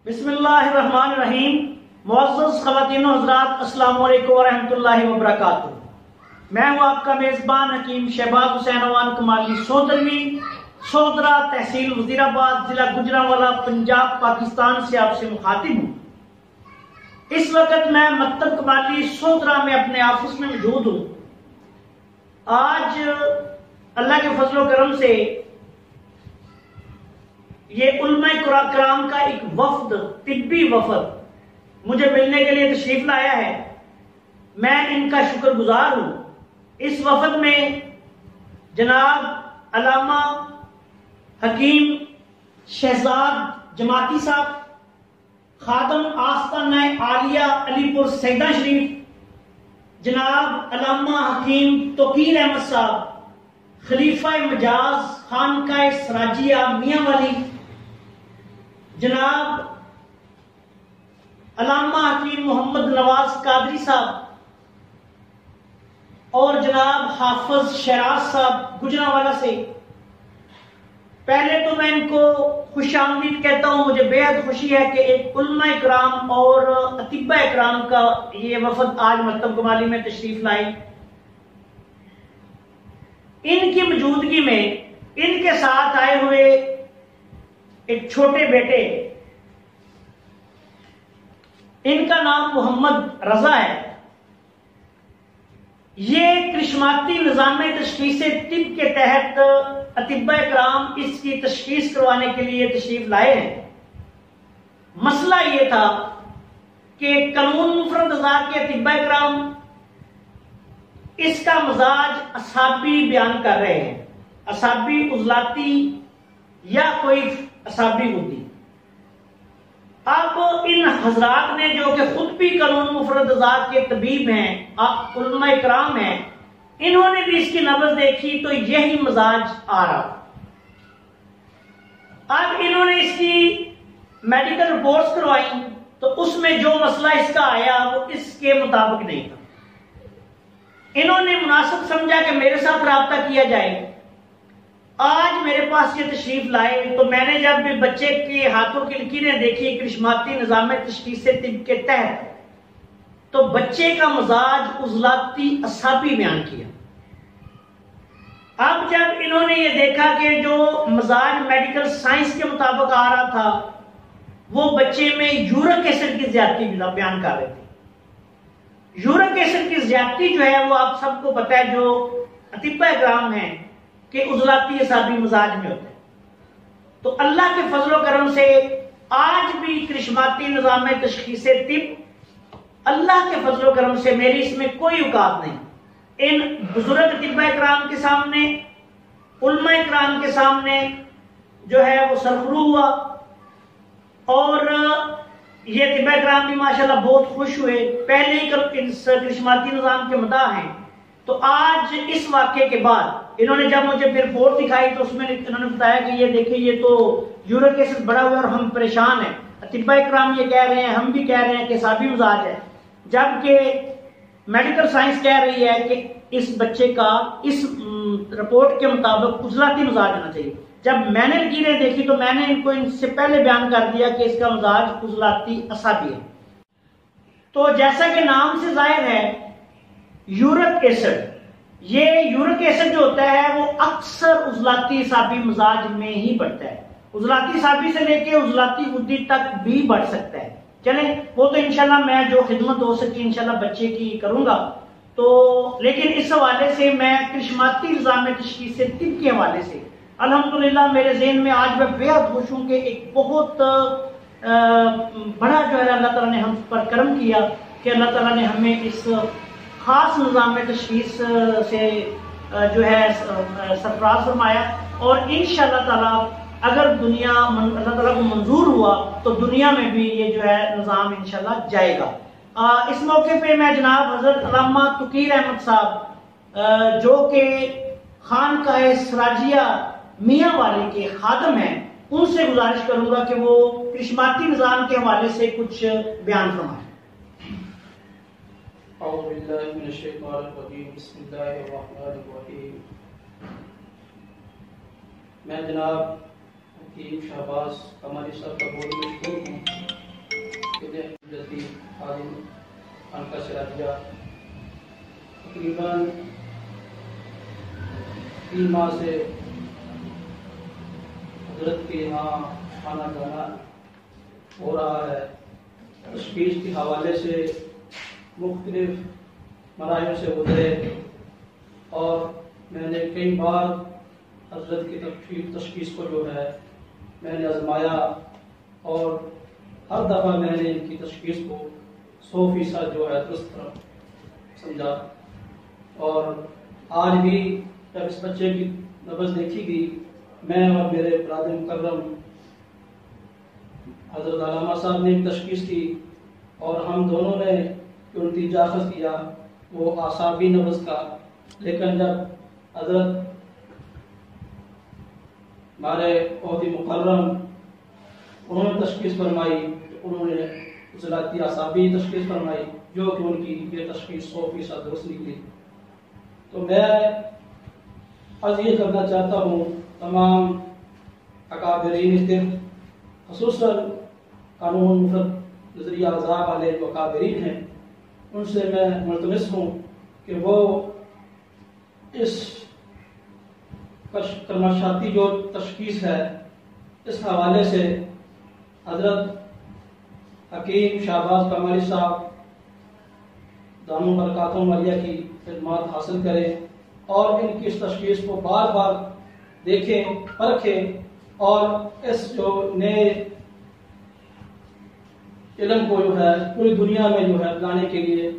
बिस्मिल्लाहिर्रहमानिर्रहीम। मुअज़्ज़ज़ ख़वातीन व हज़रात, अस्सलामु अलैकुम व रहमतुल्लाहि व बरकातुहू। मैं हूँ आपका मेज़बान हकीम शहबाज हुसैन अवान कमाली सोदरवी, सोदरा तहसील वज़ीराबाद, जिला गुजरांवाला, पंजाब, पाकिस्तान से आपसे मुखातिब हूँ। इस वक्त मैं मकतब कमाली सोदरा में अपने ऑफिस में मौजूद हूँ। आज अल्लाह के फजल व करम से ये उलमाए कराम का एक वफ्द, तिब्बी वफद मुझे मिलने के लिए तशरीफ लाया है। मैं इनका शुक्रगुजार हूं। इस वफद में जनाब अल्लामा हकीम शहजाद जमाती साहब, खादम आस्ताना आलिया अलीपुर सैदा शरीफ, जनाब अल्लामा हकीम तोकीर अहमद साहब, खलीफा मजाज खानकाए सराजिया मियां वाली, जनाब अल्लामा हकीम मोहम्मद नवाज कादरी साहब और जनाब हाफिज शराज साहब गुजरांवाला से। पहले तो मैं इनको खुशामदीद कहता हूं। मुझे बेहद खुशी है कि एक उलमाए कराम और अतिब्बाए कराम का ये वफद आज मकतब कमाली में तशरीफ लाई। इनकी मौजूदगी में इनके साथ आए हुए एक छोटे बेटे, इनका नाम मोहम्मद रजा है। ये करिश्माती निज़ाम तशखीस तिब के तहत अतिब्बाए कराम इसकी तशखीस करवाने के लिए तशरीफ लाए हैं। मसला ये था कि कानून मुफरद अज़ा के अतिब्बाए कराम इसका मजाज असाबी बयान कर रहे हैं, असाबी उजलाती या कोई असाबी गुद्दी। अब इन हजरात ने, जो कि खुद भी कानून मुफरद अज़ा के तबीब हैं, उलमाए कराम हैं, इन्होंने भी इसकी नब्ज़ देखी तो यही मजाज आ रहा। अब इन्होंने इसकी मेडिकल रिपोर्ट्स करवाई तो उसमें जो मसला इसका आया वो इसके मुताबिक नहीं था। इन्होंने मुनासिब समझा कि मेरे साथ राब्ता किया जाए। आज मेरे पास ये तशरीफ लाए तो मैंने जब भी बच्चे के हाथों की लकीरें देखी करिश्माती निज़ाम तशखीस तिब के तहत, तो बच्चे का मजाज उजलाती असाबी बयान किया। अब जब इन्होंने ये देखा कि जो मजाज मेडिकल साइंस के मुताबिक आ रहा था वो बच्चे में यूरिक एसिड की ज्यादती बयान कर रहे थे। यूरिक एसिड की ज्यादती जो है वो आप सबको पता है, जो अतिब्बाए कराम है कि उजलाती असाबी मजाज में होते हैं। तो अल्लाह के फजल व करम से आज भी करिश्माती निज़ाम तशखीस तिब, अल्लाह के फजल व करम से मेरी इसमें कोई औकात नहीं। इन बुजुर्ग अतिब्बाए कराम के सामने, उलमाए कराम के सामने जो है वो सरखरू हुआ और ये अतिब्बाए कराम भी माशाल्लाह बहुत खुश हुए। पहले ही करिश्माती निज़ाम के मदाह हैं। तो आज इस वाक़े के बाद इन्होंने जब मुझे फिर रिपोर्ट दिखाई तो उसमें इन्होंने बताया कि ये देखिए ये तो यूरिक एसिड बढ़ा हुआ है और हम परेशान हैं। अतिब्बाए कराम ये कह रहे हैं, हम भी कह रहे हैं कि असाबी मजाज है, जबकि मेडिकल साइंस कह रही है कि इस बच्चे का इस रिपोर्ट के मुताबिक उजलाती मजाज होना चाहिए। जब मैंने लकीरें देखी तो मैंने इनको इनसे पहले बयान कर दिया कि इसका मजाज उजलाती असाबी है। तो जैसा कि नाम से जाहिर है, यूरिक एसिड, ये यूरिक एसिड जो होता है वो अक्सर उजलाती असाबी मजाज में ही बढ़ता है। उजलाती असाबी से लेके उजलाती गुद्दी तक भी बढ़ सकता है। चले वो तो इंशाल्लाह मैं जो खिदमत हो सकी इंशाल्लाह बच्चे की करूंगा। तो लेकिन इस हवाले से मैं करिश्माती निज़ाम तशखीस तिब के हवाले से अल्हम्दुलिल्लाह मेरे ज़हन में आज मैं बेहद खुश हूं कि एक बहुत बड़ा जो है अल्लाह ताला ने हम पर करम किया कि अल्लाह ताला ने हमें इस खास निज़ाम तशखीस से जो है सरफराज फरमाया। और इंशाअल्लाह ताला अगर दुनिया अल्लाह ताला को मंजूर हुआ तो दुनिया में भी ये जो है निज़ाम इंशाअल्लाह जाएगा। इस मौके पे मैं जनाब हजरत अल्लामा तोकीर अहमद साहब, जो कि खानकाए सराजिया मियां वाले के खादम हैं, उनसे गुजारिश करूंगा कि वो करिश्माती निज़ाम के हवाले से कुछ बयान फरमाएं। मैं जनाब हकीम शहबाज कमाली साहब का बहुत मशहूर हूँ। खानका सिराजिया तकरीबन 3 माह से हजरत के यहाँ आना जाना हो रहा है। तशखीस के हवाले से मुख्तलिफ मराहिल से गुजरे और मैंने कई बार हजरत की तशखीस को जो है मैंने आजमाया और हर दफ़ा मैंने इनकी तशखीस को 100% जो है दुरुस्त समझा। और आज भी जब इस बच्चे की नब्ज़ देखी गई, मैं और मेरे बरादर मुकर्रम हजरत अल्लामा साहब ने तशखीस की और हम दोनों ने जो नतीजा अखज़ किया वो आसाबी नब्ज़ का। लेकिन जब हजरत हमारे बहुत ही मुकर्रम उन्होंने तशखीस फरमाई, तो उन्होंने ज़लाती आसाबी तशखीस फरमाई, जो कि उनकी ये तशखीस 100% दुरुस्त निकली। तो मैं अर्ज़ ये करना चाहता हूँ तमाम अकाबरीन, ख़ुसूसन कानून मुफरद नज़रिया अज़ा वाले जो अकाबरीन हैं, उनसे मैं मुल्तमिस हूँ कि वो इस कर्मशाती जो तशखीस है इस हवाले से हजरत हकीम शाहबाज कमाली साहब दामों बरकातों वालिया की खिदमत हासिल करें और इनकी इस तशखीस को बार बार देखें, परखें और इस जो नए इल्म को जो है पूरी दुनिया में जो है लाने के लिए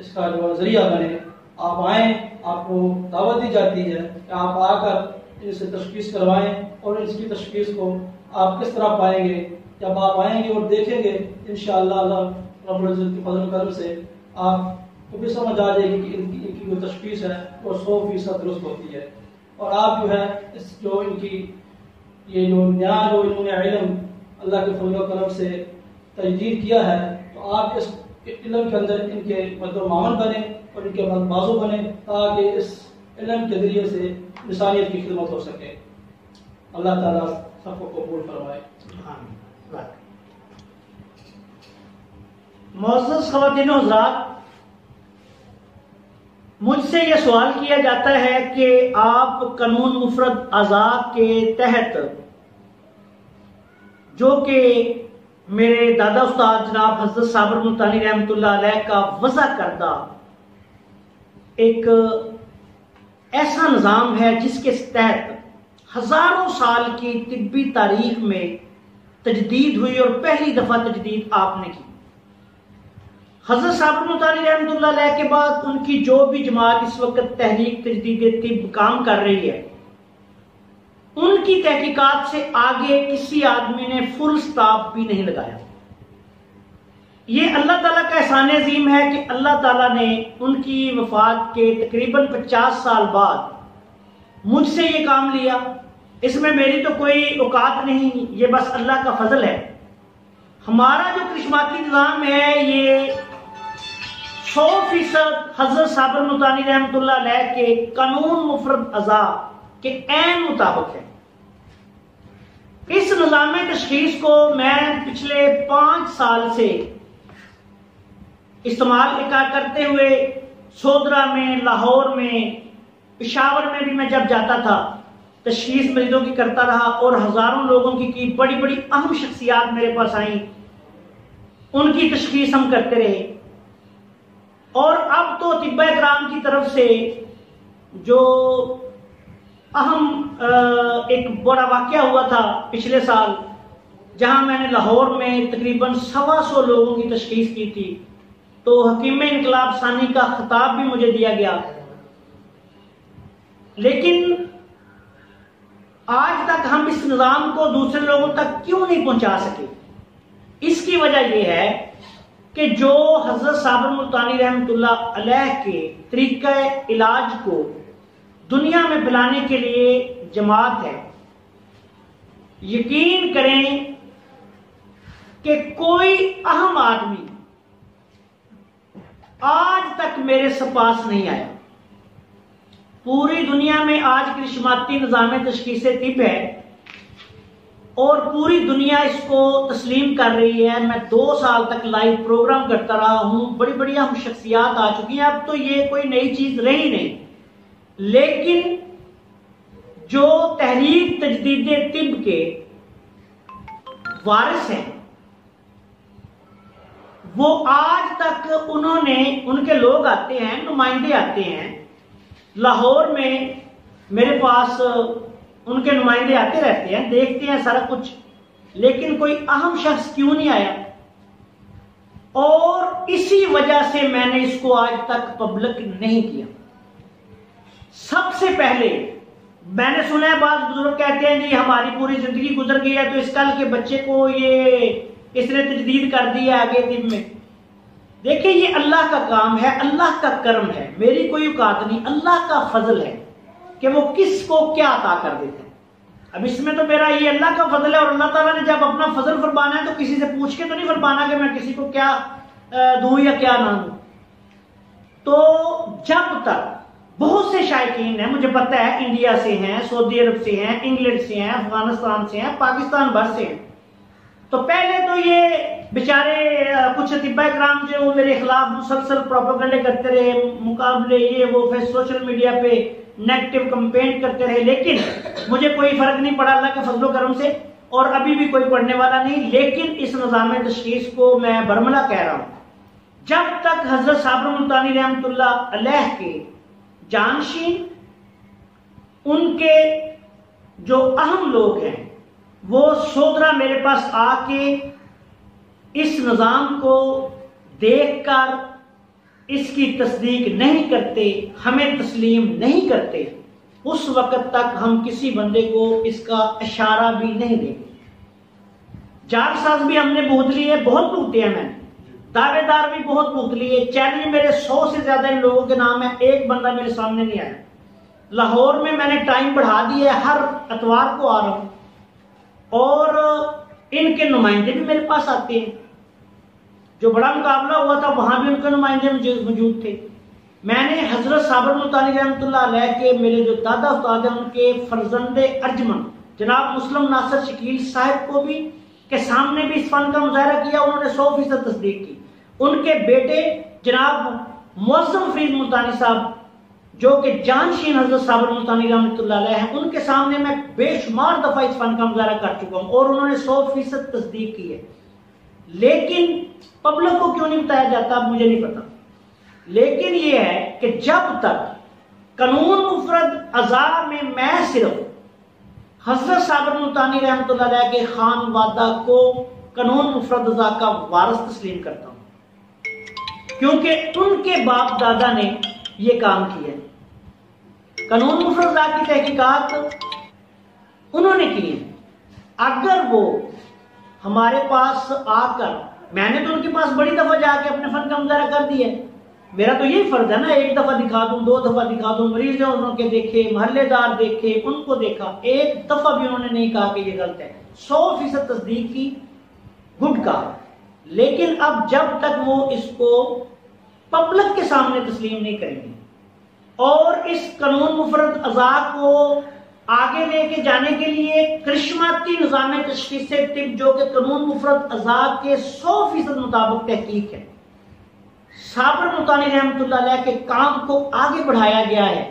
इसका जो नजरिया बने। आप आएँ, आपको दावत दी जाती है कि आप आकर इनसे तशखीस करवाएं और इसकी तशखीस को आप किस तरह पाएंगे। जब आप आएंगे और देखेंगे इंशाअल्लाह अल्लाह रब्बुल इज्जत के फज़ल करम से आपको भी समझ आ जाएगी कि इनकी जो तशखीस है वो 100% दुरुस्त होती है। और आप जो है इस जो इनकी ये जो नया जो इन्होंने इल्म अल्लाह के फज़ल करम से तजदीद किया है, तो आप इस इल्म के अंदर इनके मतलब मामन बने और इनके बाजू बने ताकि इस इल्म के जरिए से इंसानियत की खिदमत हो सके। अल्लाह ताला सबको कबूल फरमाए। मुअज़्ज़ज़ ख़वातीन व हज़रात, मुझसे यह सवाल किया जाता है कि आप कानून मुफरद अज़ा के तहत, जो कि मेरे दादा उस्ताद जनाब हज़रत साबर मुल्तानी रहमतुल्लाह अलैह का वज़ा करदा एक ऐसा निज़ाम है जिसके तहत हजारों साल की तिब्बी तारीख में तजदीद हुई और पहली दफा तजदीद आपने की। हज़रत साबर मुल्तानी रहमतुल्लाह अलैह के बाद उनकी जो भी जमात इस वक्त तहरीक तजदीद तिब काम कर रही है, उनकी तहकीकात से आगे किसी आदमी ने फुल स्टॉप भी नहीं लगाया। ये अल्लाह ताला का एहसान अज़ीम है कि अल्लाह ताला ने उनकी वफात के तकरीबन 50 साल बाद मुझसे ये काम लिया। इसमें मेरी तो कोई औकात नहीं, ये बस अल्लाह का फजल है। हमारा जो करिश्माती निज़ाम है ये 100% हज़रत साबर मुल्तानी रहमतुल्लाह अलैह के कानून मुफरद अज़ा के ऐन मुताबिक है। इस निज़ाम तशखीस को मैं पिछले 5 साल से इस्तेमाल करते हुए सोदरा में, लाहौर में, पेशावर में भी मैं जब जाता था तशखीस मरीजों की करता रहा और हजारों लोगों की बड़ी बड़ी अहम शख्सियात मेरे पास आई, उनकी तशखीस हम करते रहे। और अब तो तिब्बा इकराम की तरफ से जो अहम एक बड़ा वाकया हुआ था पिछले साल, जहां मैंने लाहौर में तकरीबन 125 लोगों की तशखीस की थी, तो हकीम इनकलाब सानी का खिताब भी मुझे दिया गया। लेकिन आज तक हम इस निज़ाम को दूसरे लोगों तक क्यों नहीं पहुंचा सके? इसकी वजह यह है कि जो हज़रत साबर मुल्तानी रहमतुल्लाह अलैह के तरीक़ा इलाज को दुनिया में फैलाने के लिए जमात है, यकीन करें कि कोई अहम आदमी आज तक मेरे पास नहीं आया। पूरी दुनिया में आज करिश्माती निज़ाम तशखीस तिब है, और पूरी दुनिया इसको तस्लीम कर रही है। मैं 2 साल तक लाइव प्रोग्राम करता रहा हूं, बड़ी बड़ी हम शख्सियात आ चुकी हैं, अब तो ये कोई नई चीज रही नहीं। लेकिन जो तहरीक तजदीद तिब के वारिस हैं, वो आज तक उनके लोग आते हैं, नुमाइंदे आते हैं लाहौर में, मेरे पास उनके नुमाइंदे आते रहते हैं, देखते हैं सारा कुछ, लेकिन कोई अहम शख्स क्यों नहीं आया। और इसी वजह से मैंने इसको आज तक पब्लिक नहीं किया। सबसे पहले मैंने सुना है, बाद बुजुर्ग कहते हैं जी हमारी पूरी जिंदगी गुजर गई है तो इस कल के बच्चे को इसने तजदीद कर दिया आगे दिन में। देखिए, ये अल्लाह का काम है, अल्लाह का कर्म है, मेरी कोई औकात नहीं, अल्लाह का फजल है कि वो किसको क्या अता कर देता है। अब इसमें तो मेरा ये अल्लाह का फजल है, और अल्लाह ताला ने जब अपना फजल फरमाना है तो किसी से पूछ के तो नहीं फरमाना कि मैं किसी को क्या दूं या क्या ना दूं। तो जब तक बहुत से शायकीन हैं, मुझे पता है, इंडिया से हैं, सऊदी अरब से हैं, इंग्लैंड से हैं, अफगानिस्तान से हैं, पाकिस्तान भर से हैं, तो पहले तो ये बेचारे कुछ अतिबा इकराम जो मेरे खिलाफ मुसलसल प्रोपेगेंडे करते रहे, मुकाबले ये वो, फिर सोशल मीडिया पे नेगेटिव कंपेन करते रहे, लेकिन मुझे कोई फर्क नहीं पड़ा अल्लाह के फजलो करम से, और अभी भी कोई पढ़ने वाला नहीं। लेकिन इस निज़ाम तशख़ीस को मैं बरमला कह रहा हूं, जब तक हजरत साबर मुल्तानी रहमतुल्लाह अलैह के जानशीन, उनके जो अहम लोग हैं, वो सोदरा मेरे पास आके इस निज़ाम को देखकर इसकी तस्दीक नहीं करते, हमें तस्लीम नहीं करते, उस वक्त तक हम किसी बंदे को इसका इशारा भी नहीं देंगे। जालसाज भी हमने भूत लिए, बहुत भूते हैं, मैंने दावेदार भी बहुत भूत लिए, चैलेंज मेरे 100 से ज्यादा इन लोगों के नाम है, एक बंदा मेरे सामने नहीं आया। लाहौर में मैंने टाइम बढ़ा दिया है, हर इतवार को आ रहा हूं, और इनके नुमाइंदे भी मेरे पास आते हैं। जो बड़ा मुकाबला हुआ था वहां भी उनके नुमाइंदे मौजूद थे। मैंने हजरत साबर मुल्तानी रहमतुल्लाह अलैह के मेरे जो दादा उस्ताद हैं, उनके फर्जंदे अर्जमन जनाब मुस्लिम नासिर शकील साहब को भी के सामने भी इस फन का मुजाहरा किया, उन्होंने 100% तस्दीक की। उनके बेटे जनाब मुअज़्ज़म फरीद मुल्तानी साहब, जो कि जानशीन हजरत साबर मुल्तानी रहमतुल्लाह अलैह हैं, उनके सामने मैं बेशुमार दफा इस फन का मुजाहरा कर चुका हूं, और उन्होंने 100% तस्दीक की है। लेकिन पब्लिक को क्यों नहीं बताया जाता मुझे नहीं पता। लेकिन यह है कि जब तक कानून मुफरद अज़ा में मैं सिर्फ हजरत साबर मुल्तानी रहमतुल्लाह अलैह के खान वादा को कानून मुफरद अज़ा का वारिस तस्लीम करता हूं, क्योंकि उनके बाप दादा ने यह काम किया। कानून मुफरद अज़ा की तहकीकात उन्होंने की है। अगर वो हमारे पास आकर, मैंने तो उनके पास बड़ी दफा जाके अपने फन का मुजाहरा कर दिया, मेरा तो यही फर्ज है ना, एक दफा दिखा दूं, 2 दफा दिखा दूं, मरीज है उनके देखे, महल्लेदार देखे, उनको देखा, एक दफा भी उन्होंने नहीं कहा कि ये गलत है। 100% तस्दीक की, गुड का। लेकिन अब जब तक वो इसको पब्लिक के सामने तस्लीम नहीं करेंगे और इस कानून मुफरद अज़ा को आगे लेके जाने के लिए करिश्माती निज़ाम तशख़ीस तिब, जो कि कानून मुफरद अज़ा के 100% मुताबिक तहकीक है, साबर मुल्तानी रहमतुल्लाह अलैह के काम को आगे बढ़ाया गया है।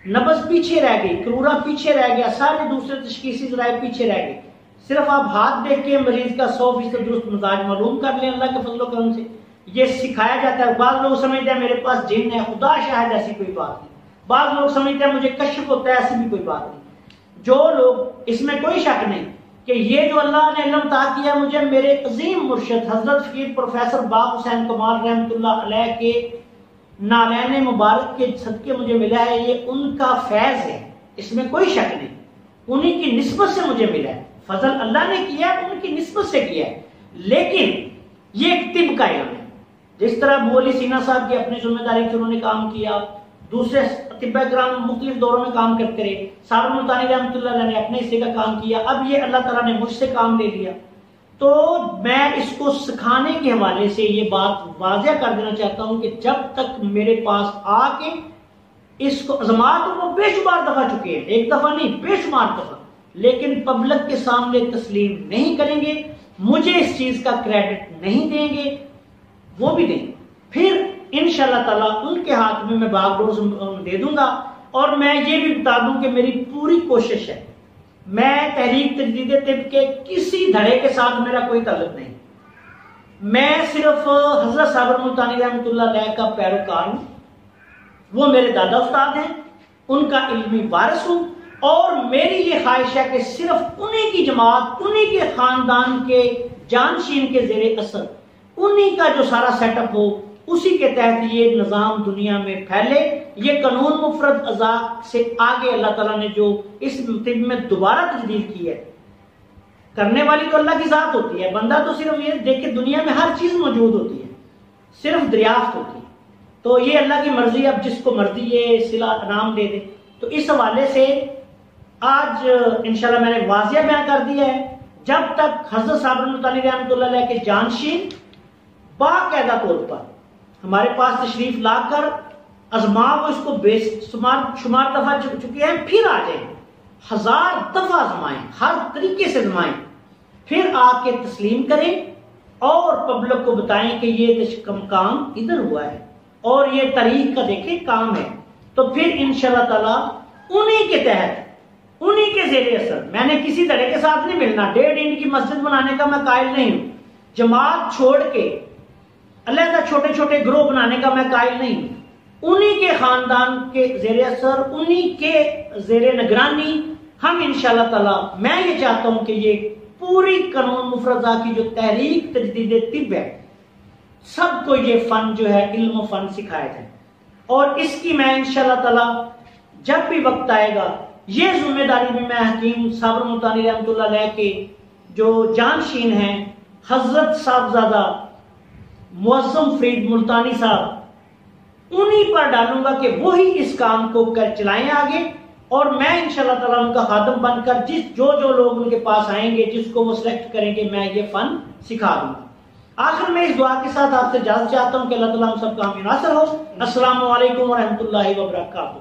नब्ज़ पीछे रह गई, क्रूरा पीछे रह गया, सारे दूसरे तशख़ीसी ज़राए पीछे रह गए। सिर्फ आप हाथ देख के मरीज का 100% दुरुस्त मिजाज मालूम कर लें अल्लाह के फजल करम से, ये सिखाया जाता है। बाद लोग समझते हैं मेरे पास जिन है, खुदा शायद ऐसी कोई बात नहीं। बाद लोग समझते हैं मुझे कश्फ होता है, ऐसी भी कोई बात नहीं। जो लोग, इसमें कोई शक नहीं कि ये जो अल्लाह ने इल्म अता किया मुझे, मेरे अजीम मुर्शिद हजरत फ़कीर प्रोफेसर बाग हुसैन कमाल रहमतुल्लाह अलैह के नालैन मुबारक के सदके मुझे मिला है, ये उनका फैज़ है, इसमें कोई शक नहीं। उन्हीं की निस्बत से मुझे मिला है, फजल अल्लाह ने किया है, उनकी निस्बत से किया है। लेकिन ये एक तिब का इल्म है। जिस तरह अबू अली सीना साहब की अपनी जिम्मेदारी से उन्होंने काम किया, दूसरे तिब्बा इकराम मुख्तलिफ दौरों में काम करते रहे, साबर मुल्तानी रहमतुल्लाह अलैह ने अपने हिस्से का काम किया, अब ये अल्लाह ताला ने मुझसे काम ले लिया। तो मैं इसको सिखाने के हवाले से ये बात वाज़ेह कर देना चाहता हूं कि जब तक मेरे पास आके इसको आजमा, तो वो बेशुमार दफा चुके हैं, एक दफा नहीं बेशुमार दफा, लेकिन पब्लिक के सामने तस्लीम नहीं करेंगे, मुझे इस चीज का क्रेडिट नहीं देंगे, वो भी देंगे। फिर इंशाल्लाह ताला उनके हाथ में मैं बागडोर दे दूंगा। और मैं ये भी बता दूं कि मेरी पूरी कोशिश है, मैं तहरीक तजदीद तिब के किसी धड़े के साथ मेरा कोई ताल्लुक नहीं, मैं सिर्फ हजरत साबर मुल्तानी रहमतुल्लाह अलैह का पैरोकार हूं। वो मेरे दादा उस्ताद हैं, उनका इल्मी वारिस हूं, और मेरी ये ख्वाहिश है कि सिर्फ उन्हीं की जमात, उन्हीं के खानदान के जानशीन के जेरे असर, उन्हीं का जो सारा सेटअप हो, उसी के तहत ये निज़ाम दुनिया में फैले। ये कानून मुफरद अज़ा से आगे अल्लाह ताला ने जो इस तिब में दोबारा तजदीद की है, करने वाली तो अल्लाह की जात होती है, बंदा तो सिर्फ ये देखे, दुनिया में हर चीज मौजूद होती है, सिर्फ दरियाफ्त होती है। तो ये अल्लाह की मर्जी, अब जिसको मर्जी ये सिला नाम दे दे। तो इस हवाले से आज इंशाल्लाह मैंने वाजिया बयान कर दिया है, जब तक हजरत साबर मुल्तानी रहमतुल्लाह अलैह के जानशीन बाकायदा तौर पर हमारे पास तशरीफ लाकर अजमा को इसको बेशुमार दफा चुके हैं, फिर आ जाए, 1000 दफा आजमाएं, हर तरीके से आजमाएं, फिर आके तस्लीम करें और पब्लिक को बताएं कि ये काम इधर हुआ है और ये तरीक का देखें काम है। तो फिर इंशाल्लाह ताला उन्हीं के तहत, उन्हीं के जेरे असर, मैंने किसी तरह के साथ नहीं मिलना, 1.5 इंच की मस्जिद बनाने का मैं कायल नहीं हूं, जमात छोड़ के अलहदा छोटे छोटे ग्रोह बनाने का मैं कायल नहीं हूं। उन्हीं के खानदान के जेरे असर, उन्हीं के जेरे निगरानी हम इंशाल्लाह ताला, मैं ये चाहता हूं कि ये पूरी कानून मुफरदा की जो तहरीक तजदीद तिब है, सबको ये फन जो है इल्म फन सिखाया जाए। और इसकी मैं इंशाल्लाह ताला जब भी वक्त आएगा, ये जिम्मेदारी भी मैं हकीम साबर मुल्तानी रहमतुल्लाह अलैह के जो जानशीन हैं हजरत साहबजादा मुअज्जम फरीद मुल्तानी साहब, उन्हीं पर डालूंगा कि वो ही इस काम को कर चलाएं आगे। और मैं इंशाल्लाह ताला उनका खादम बनकर जो लोग उनके पास आएंगे, जिसको वो सिलेक्ट करेंगे, मैं ये फन सिखा दूंगा। आखिर में इस दुआ के साथ आपसे इजाजत चाहता हूं कि अल्लाह ताला हम सबका हमें नासर हो। अस्सलामु अलैकुम व रहमतुल्लाहि व बरकातहू।